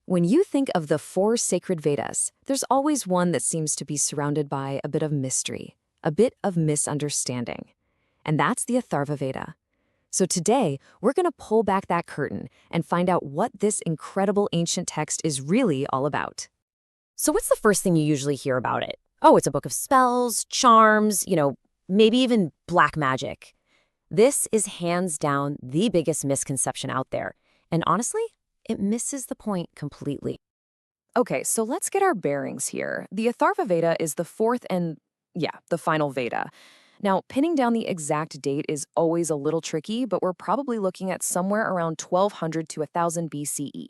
When you think of the four sacred Vedas, there's always one that seems to be surrounded by a bit of mystery, a bit of misunderstanding. And that's the Atharva Veda. So today, we're going to pull back that curtain and find out what this incredible ancient text is really all about. So what's the first thing you usually hear about it? Oh, it's a book of spells, charms, maybe even black magic. This is hands down the biggest misconception out there. And honestly, it misses the point completely. Okay, so let's get our bearings here. The Atharva Veda is the fourth and, the final Veda. Now, pinning down the exact date is always a little tricky, but we're probably looking at somewhere around 1200 to 1000 BCE.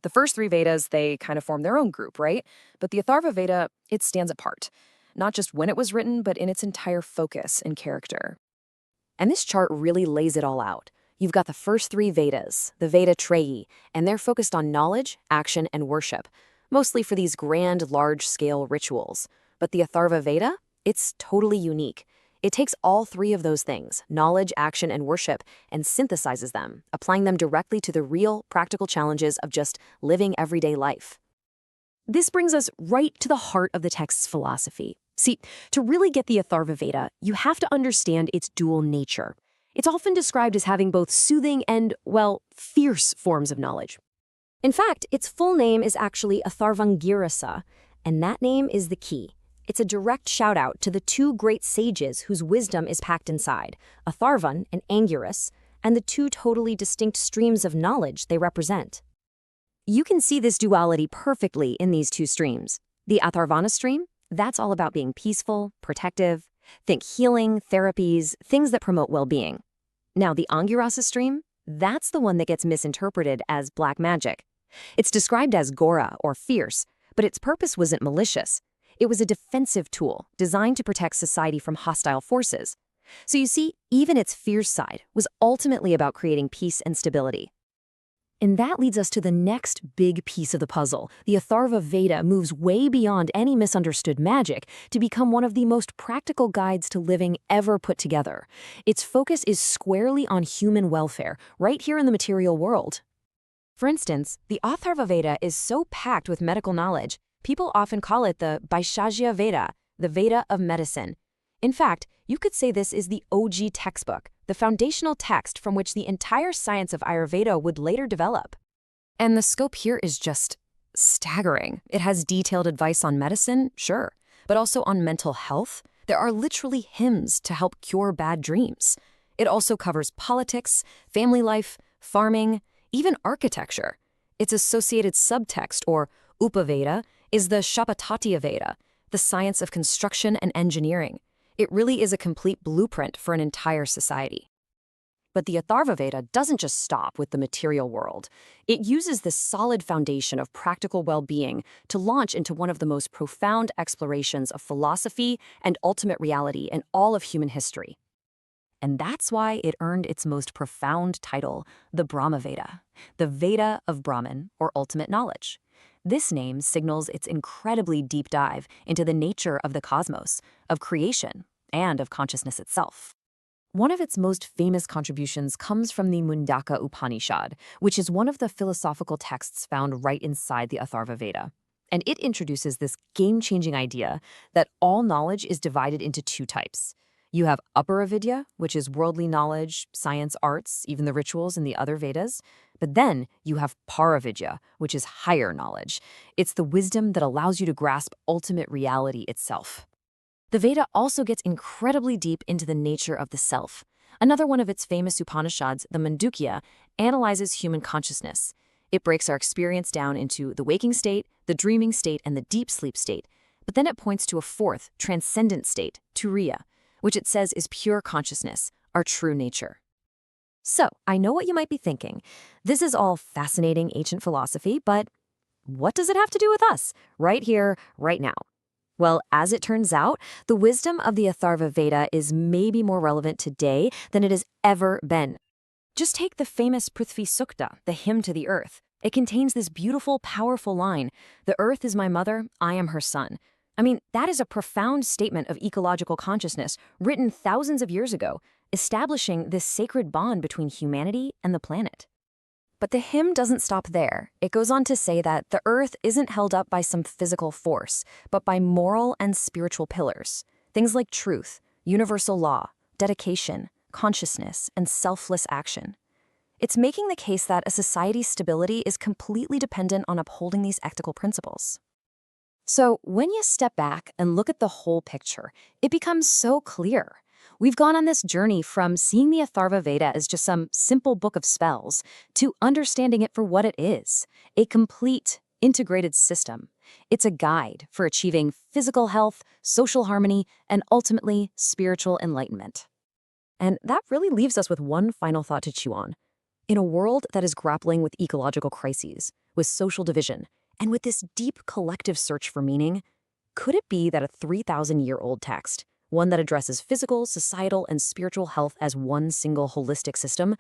The first three Vedas, they kind of form their own group, right? But the Atharva Veda, it stands apart. Not just when it was written, but in its entire focus and character. And this chart really lays it all out. You've got the first three Vedas, the Veda-Treasury, and they're focused on knowledge, action, and worship, mostly for these grand, large-scale rituals. But the Atharva Veda, it's totally unique. It takes all three of those things, knowledge, action, and worship, and synthesizes them, applying them directly to the real, practical challenges of just living everyday life. This brings us right to the heart of the text's philosophy. See, to really get the Atharva Veda, you have to understand its dual nature. It's often described as having both soothing and, fierce forms of knowledge. In fact, its full name is actually Atharvāṇas, and that name is the key. It's a direct shout-out to the two great sages whose wisdom is packed inside, Atharvan and Anguras, and the two totally distinct streams of knowledge they represent. You can see this duality perfectly in these two streams. The Atharvāṇa stream, that's all about being peaceful, protective. Think healing, therapies, things that promote well-being. Now, the Angurasa stream, that's the one that gets misinterpreted as black magic. It's described as Gora, or fierce, but its purpose wasn't malicious. It was a defensive tool designed to protect society from hostile forces. So you see, even its fierce side was ultimately about creating peace and stability. And that leads us to the next big piece of the puzzle. The Atharva Veda moves way beyond any misunderstood magic to become one of the most practical guides to living ever put together. Its focus is squarely on human welfare, right here in the material world. For instance, the Atharva Veda is so packed with medical knowledge, people often call it the Bhaishya Veda, the Veda of medicine. In fact, you could say this is the OG textbook, the foundational text from which the entire science of Ayurveda would later develop. And the scope here is just staggering. It has detailed advice on medicine, sure, but also on mental health. There are literally hymns to help cure bad dreams. It also covers politics, family life, farming, even architecture. Its associated subtext, or Upaveda, is the Shapatatiya Veda, the science of construction and engineering. It really is a complete blueprint for an entire society. But the Atharva Veda doesn't just stop with the material world. It uses this solid foundation of practical well-being to launch into one of the most profound explorations of philosophy and ultimate reality in all of human history. And that's why it earned its most profound title, the Brahma Veda, the Veda of Brahman, or ultimate knowledge. This name signals its incredibly deep dive into the nature of the cosmos, of creation, and of consciousness itself. One of its most famous contributions comes from the Mundaka Upanishad, which is one of the philosophical texts found right inside the Atharva Veda. And it introduces this game-changing idea that all knowledge is divided into two types. You have Upper Avidya, which is worldly knowledge, science, arts, even the rituals in the other Vedas. But then you have Paravidya, which is higher knowledge. It's the wisdom that allows you to grasp ultimate reality itself. The Veda also gets incredibly deep into the nature of the self. Another one of its famous Upanishads, the Mandukya, analyzes human consciousness. It breaks our experience down into the waking state, the dreaming state, and the deep sleep state. But then it points to a fourth, transcendent state, Turiya, which it says is pure consciousness, our true nature. So, I know what you might be thinking. This is all fascinating ancient philosophy, but what does it have to do with us, right here, right now? Well, as it turns out, the wisdom of the Atharva Veda is maybe more relevant today than it has ever been. Just take the famous Prithvi Sukta, the hymn to the earth. It contains this beautiful, powerful line, "The earth is my mother, I am her son." I mean, that is a profound statement of ecological consciousness written thousands of years ago, establishing this sacred bond between humanity and the planet. But the hymn doesn't stop there. It goes on to say that the earth isn't held up by some physical force, but by moral and spiritual pillars. Things like truth, universal law, dedication, consciousness, and selfless action. It's making the case that a society's stability is completely dependent on upholding these ethical principles. So when you step back and look at the whole picture, it becomes so clear. We've gone on this journey from seeing the Atharva Veda as just some simple book of spells to understanding it for what it is, a complete, integrated system. It's a guide for achieving physical health, social harmony, and ultimately spiritual enlightenment. And that really leaves us with one final thought to chew on. In a world that is grappling with ecological crises, with social division, and with this deep collective search for meaning, could it be that a 3,000-year-old text, one that addresses physical, societal, and spiritual health as one single holistic system,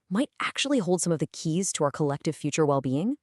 might actually hold some of the keys to our collective future well-being?